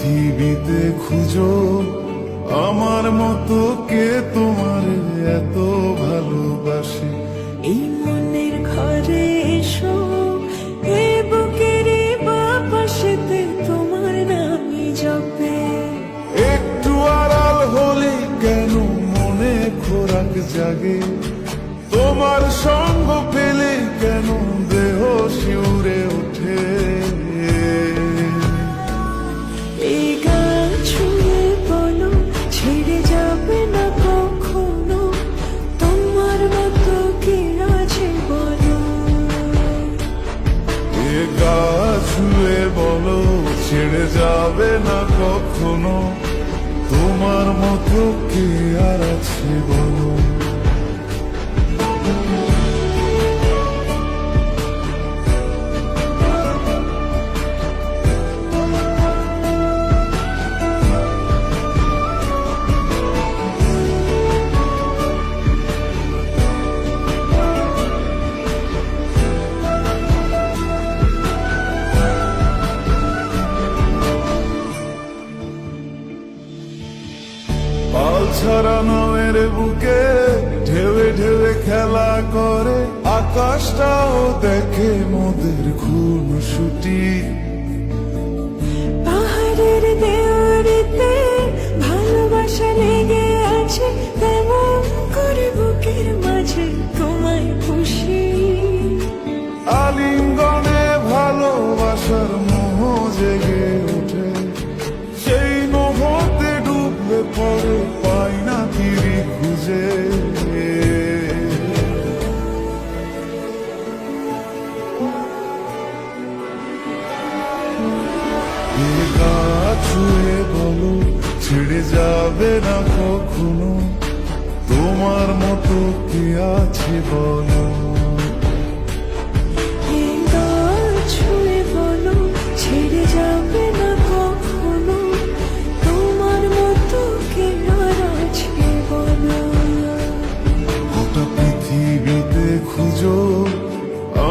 পৃথিবীতে খুঁজো আমার মতো কে তোমার এত ভালোবাসে। এই মনের ঘরে এসো, এ বুকের বাপাশেতে তোমার নামই জপে। একটু আড়াল হলে কেন মনে খোরাক জাগে, তোমার সঙ্গ পেলে কেন দেহ শিউরে ওঠে। এই গান ছুঁয়ে বলো ছেড়ে যাবে না কখনো, তোমার মতো কে আছে বলো। এ গা ছুঁয়ে বলো ছেড়ে যাবে না কখনো, তোমার মতো কে আর আছে বলো। পাল ছাড়া নামের বুকে ঢেউে ঢেউে খেলা করে, আকাশটাও দেখে মোদের খুনসুটি। পাহাড়ের দেওয়ারিতে ভালোবাসা লেগে আছে, তেমন করে বুকের মাঝে তোমায় খুশি। আলিঙ্গনে ভালোবাসার মোহ জেগে ওঠে, সেই মোহতে ডুবলে পরে পাই না তীরে খুঁজে। গা ছুঁয়ে বলো ছেড়ে যাবে না কখনো, তোমার মতো কে আছে বলো। এই গান ছুঁয়ে বলো ছেড়ে যাবে না কখনো, তোমার মতো কে আর আছে বলো। গোটা পৃথিবীতে খুঁজো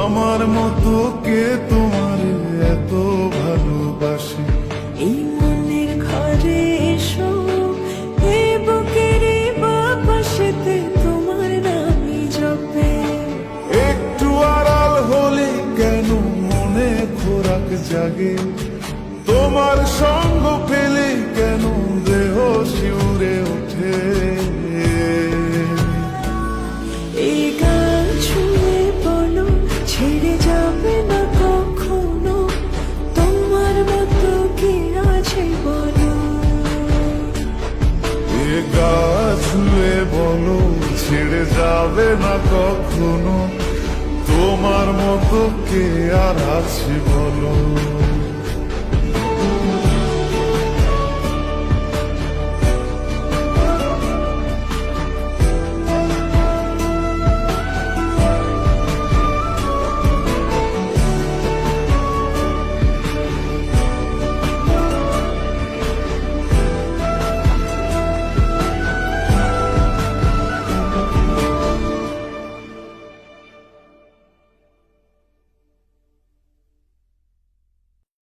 আমার মতো কে তোমার এত ভালোবাসে। এই মনের ঘরে এসো, এ বুকের বাপাশেতে তোমার নামই জপে। একটু আড়াল হলে কেন মনে খোরাক জাগে, তোমার সঙ্গ পেলে কেন দেহ শিউরে ওঠে। এই গান ছুঁয়ে বলো ছেড়ে যাবে না কখনো, তোমার মতো কে আছে বলো। এ গা ছুঁয়ে বলো ছেড়ে যাবে না কখনো, তোমার মতো কে আর আছে বলো।